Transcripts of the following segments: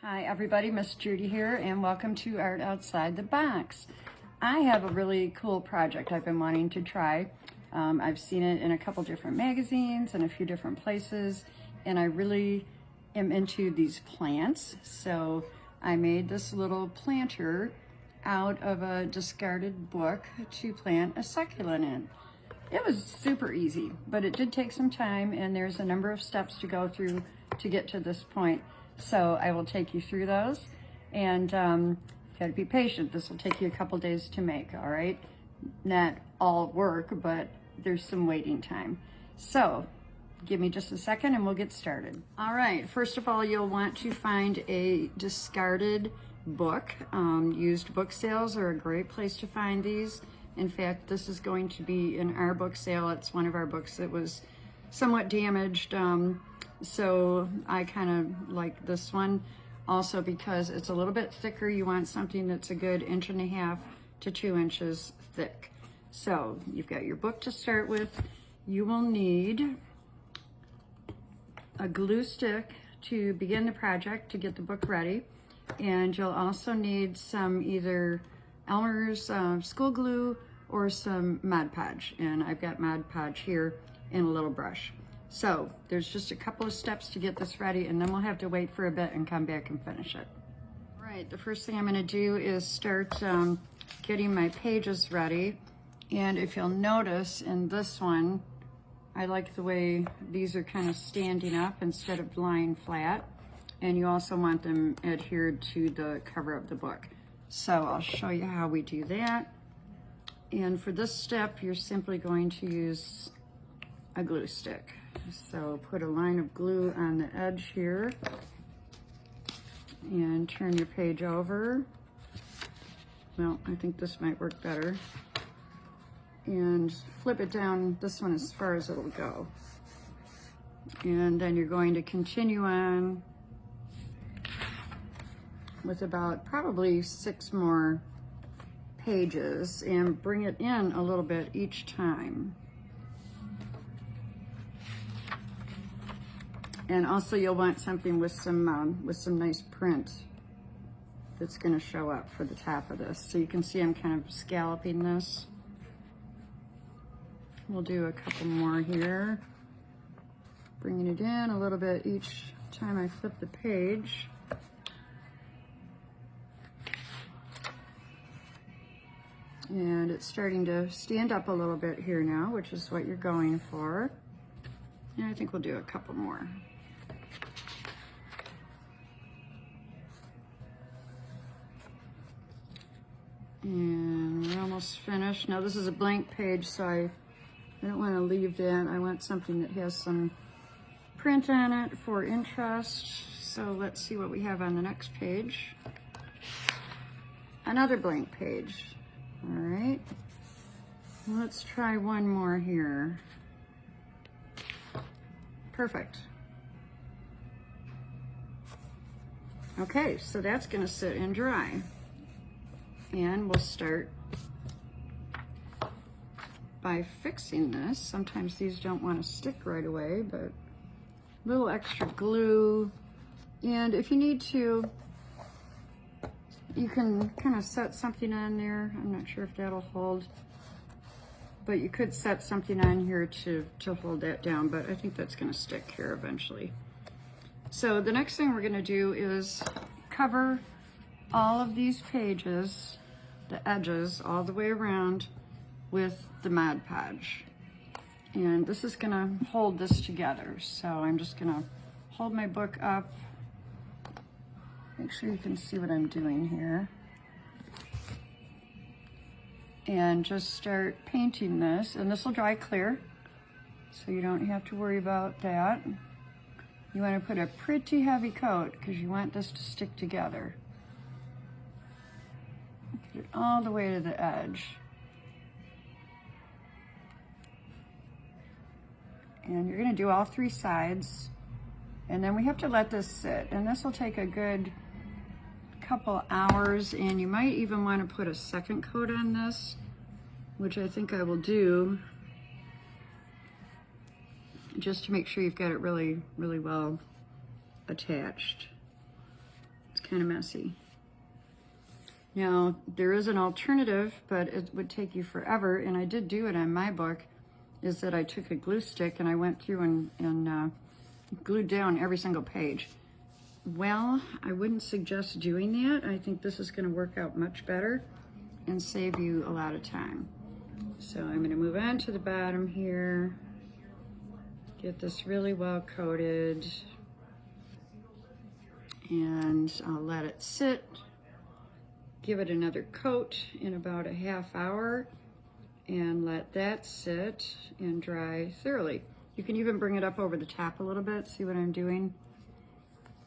Hi everybody, Miss Judy here, and welcome to Art Outside the Box. I have a really cool project I've been wanting to try. I've seen it in a couple different magazines and a few different places, and I really am into these plants. So I made this little planter out of a discarded book to plant a succulent in. It was super easy, but it did take some time, and there's a number of steps to go through to get to this point. So I will take you through those, and you gotta be patient. This will take you a couple days to make, all right? Not all work, but there's some waiting time. So give me just a second and we'll get started. All right, first of all, you'll want to find a discarded book. Used book sales are a great place to find these. In fact, this is going to be in our book sale. It's one of our books that was somewhat damaged. So I kind of like this one also because it's a little bit thicker. You want something that's a good 1.5 to 2 inches thick. So you've got your book to start with. You will need a glue stick to begin the project to get the book ready. And you'll also need some either Elmer's school glue or some Mod Podge. And I've got Mod Podge here in a little brush. So there's just a couple of steps to get this ready, and then we'll have to wait for a bit and come back and finish it. All right, the first thing I'm gonna do is start getting my pages ready. And if you'll notice in this one, I like the way these are kind of standing up instead of lying flat. And you also want them adhered to the cover of the book. So I'll show you how we do that. And for this step, you're simply going to use a glue stick. So put a line of glue on the edge here and turn your page over. Well, I think this might work better. And flip it down this one as far as it'll go. And then you're going to continue on with about probably 6 more pages and bring it in a little bit each time. And also you'll want something with some nice print that's going to show up for the top of this. So you can see I'm kind of scalloping this. We'll do a couple more here. Bringing it in a little bit each time I flip the page. And it's starting to stand up a little bit here now, which is what you're going for. And I think we'll do a couple more. And we're almost finished. Now this is a blank page, so I don't want to leave that. I want something that has some print on it for interest. So let's see what we have on the next page. Another blank page. All right. Let's try one more here. Perfect. Okay, so that's going to sit and dry. And we'll start by fixing this. Sometimes these don't want to stick right away, but a little extra glue. And if you need to, you can kind of set something on there. I'm not sure if that'll hold, but you could set something on here to hold that down, but I think that's going to stick here eventually. So the next thing we're going to do is cover all of these pages, the edges all the way around, with the Mod Podge. And this is going to hold this together. So I'm just going to hold my book up. Make sure you can see what I'm doing here. And just start painting this. And this will dry clear, so you don't have to worry about that. You want to put a pretty heavy coat because you want this to stick together. Get it all the way to the edge. And you're going to do all 3 sides. And then we have to let this sit. And this will take a good couple hours. And you might even want to put a second coat on this, which I think I will do, just to make sure you've got it really, really well attached. It's kind of messy. Now, there is an alternative, but it would take you forever, and I did do it on my book, is that I took a glue stick and I went through and glued down every single page. Well, I wouldn't suggest doing that. I think this is going to work out much better and save you a lot of time. So I'm going to move on to the bottom here, get this really well coated, and I'll let it sit, give it another coat in about a half hour, and let that sit and dry thoroughly. You can even bring it up over the top a little bit, see what I'm doing.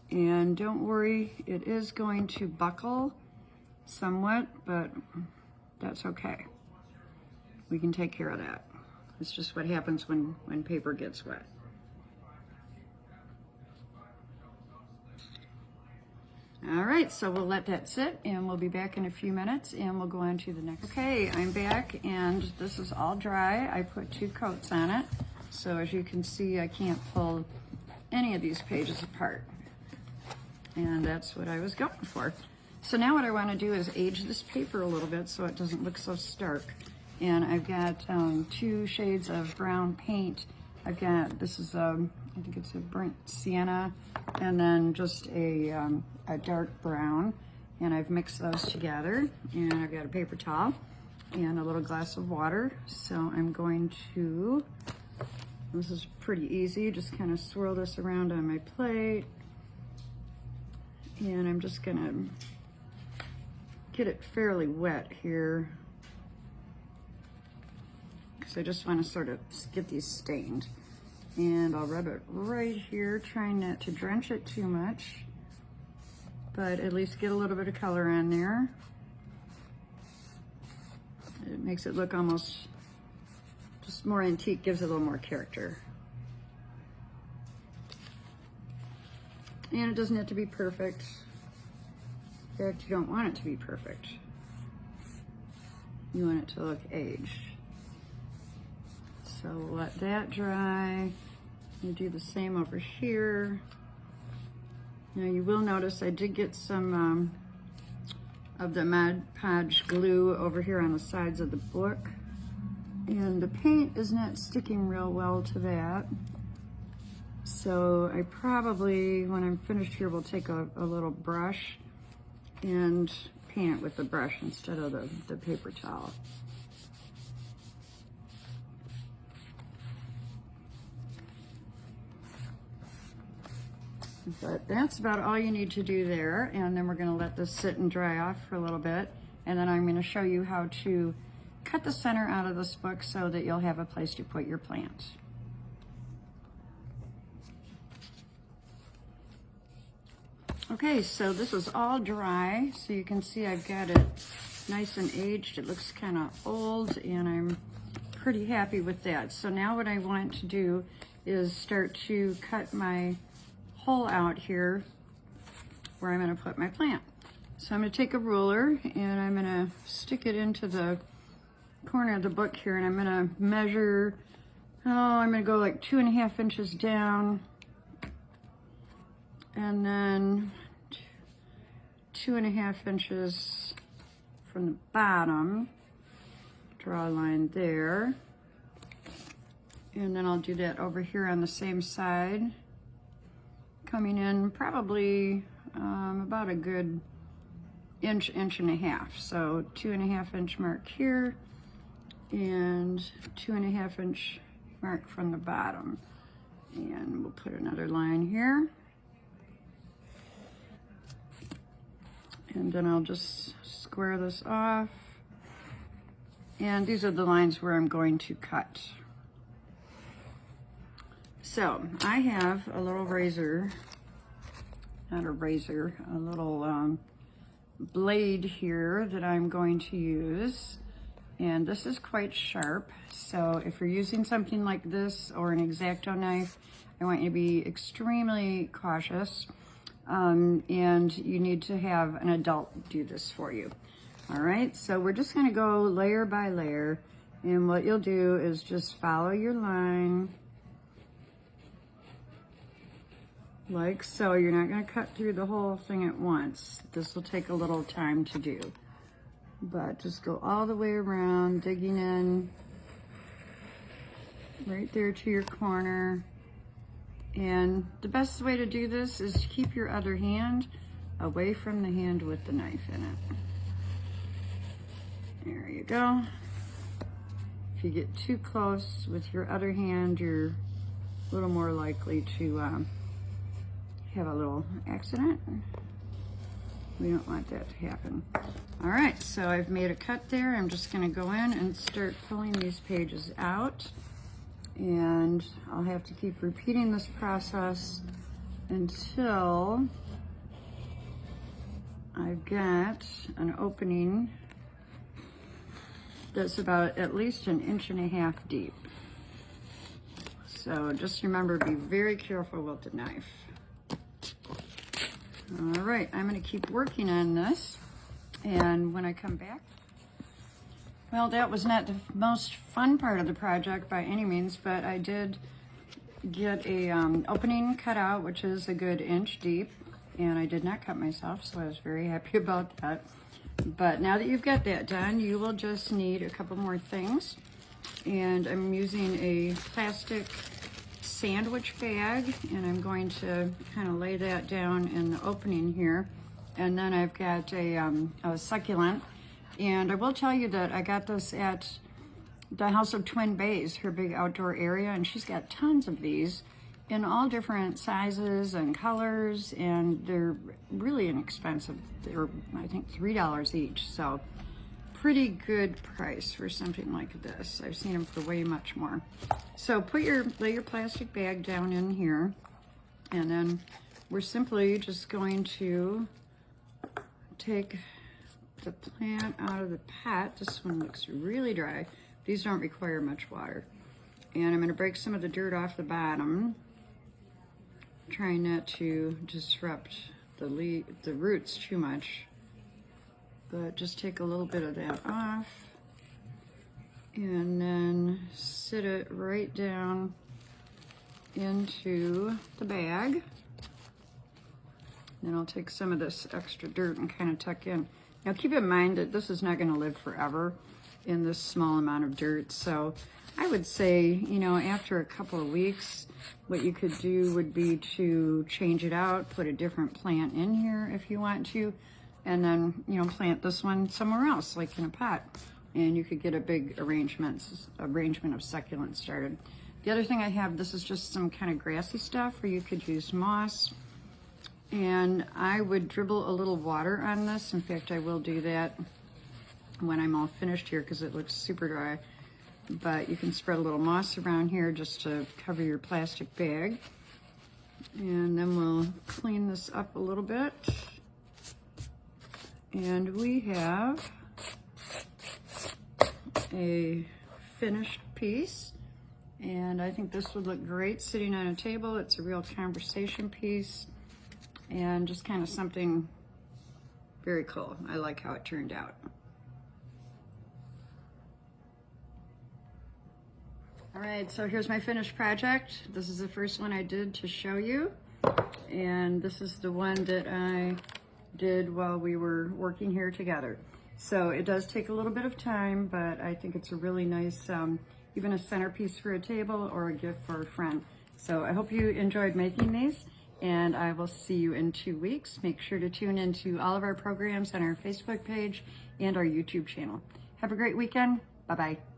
And don't worry, it is going to buckle somewhat, but that's okay. We can take care of that. It's just what happens when paper gets wet. All right, so we'll let that sit and we'll be back in a few minutes and we'll go on to the next. Okay, I'm back and this is all dry. I put 2 coats on it. So as you can see, I can't pull any of these pages apart. And that's what I was going for. So now what I want to do is age this paper a little bit so it doesn't look so stark. And I've got 2 shades of brown paint. I've got, this is I think it's a burnt sienna, and then just a dark brown. And I've mixed those together. And I've got a paper towel and a little glass of water. So I'm going to, this is pretty easy, just kind of swirl this around on my plate. And I'm just gonna get it fairly wet here, because I just want to sort of get these stained. And I'll rub it right here, trying not to drench it too much, but at least get a little bit of color on there. It makes it look almost just more antique, gives it a little more character. And it doesn't have to be perfect. In fact, you don't want it to be perfect. You want it to look aged. So let that dry. You do the same over here. Now you will notice I did get some of the Mod Podge glue over here on the sides of the book. And the paint is not sticking real well to that. So I probably, when I'm finished here, will take a little brush and paint it with the brush instead of the paper towel. But that's about all you need to do there. And then we're going to let this sit and dry off for a little bit. And then I'm going to show you how to cut the center out of this book so that you'll have a place to put your plant. Okay, so this is all dry. So you can see I've got it nice and aged. It looks kind of old and I'm pretty happy with that. So now what I want to do is start to cut my hole out here where I'm going to put my plant. So I'm going to take a ruler and I'm going to stick it into the corner of the book here, and I'm going to measure, I'm going to go like 2.5 inches down, and then 2.5 inches from the bottom. Draw a line there, and then I'll do that over here on the same side, coming in probably about a good inch, inch and a half. So 2.5 inch mark here and 2.5 inch mark from the bottom. And we'll put another line here. And then I'll just square this off. And these are the lines where I'm going to cut. So I have a little razor, not a razor, a little blade here that I'm going to use. And this is quite sharp. So if you're using something like this or an X-Acto knife, I want you to be extremely cautious. And you need to have an adult do this for you. All right, so we're just gonna go layer by layer. And what you'll do is just follow your line. like so. You're not going to cut through the whole thing at once. This will take a little time to do, but just go all the way around, digging in right there to your corner. And the best way to do this is to keep your other hand away from the hand with the knife in it. There you go. If you get too close with your other hand, you're a little more likely to have a little accident. We don't want that to happen. All right, so I've made a cut there. I'm just gonna go in and start pulling these pages out. And I'll have to keep repeating this process until I've got an opening that's about at least 1.5 inches deep. So just remember, be very careful with the knife. All right, I'm gonna keep working on this, and when I come back, well, that was not the most fun part of the project by any means, but I did get a opening cut out, which is a good 1 inch deep, and I did not cut myself, so I was very happy about that. But now that you've got that done, you will just need a couple more things. And I'm using a plastic sandwich bag, and I'm going to kind of lay that down in the opening here. And then I've got a succulent. And I will tell you that I got this at the House of Twin Bays, her big outdoor area, and she's got tons of these in all different sizes and colors, and they're really inexpensive. They're, I think, $3 each, so pretty good price for something like this. I've seen them for way much more. So lay your plastic bag down in here, and then we're simply just going to take the plant out of the pot. This one looks really dry. These don't require much water. And I'm going to break some of the dirt off the bottom, trying not to disrupt the roots too much, but just take a little bit of that off, and then sit it right down into the bag. Then I'll take some of this extra dirt and kind of tuck in. Now keep in mind that this is not going to live forever in this small amount of dirt, so I would say, you know, after a couple of weeks, what you could do would be to change it out, put a different plant in here if you want to, and then, you know, plant this one somewhere else, like in a pot, and you could get a big arrangement of succulents started. The other thing I have, this is just some kind of grassy stuff, or you could use moss. And I would dribble a little water on this. In fact, I will do that when I'm all finished here because it looks super dry. But you can spread a little moss around here just to cover your plastic bag. And then we'll clean this up a little bit. And we have a finished piece. And I think this would look great sitting on a table. It's a real conversation piece. And just kind of something very cool. I like how it turned out. All right, so here's my finished project. This is the first one I did to show you. And this is the one that I did while we were working here together. So it does take a little bit of time, but I think it's a really nice, even a centerpiece for a table or a gift for a friend. So I hope you enjoyed making these, and I will see you in 2 weeks. Make sure to tune into all of our programs on our Facebook page and our YouTube channel. Have a great weekend. Bye-bye.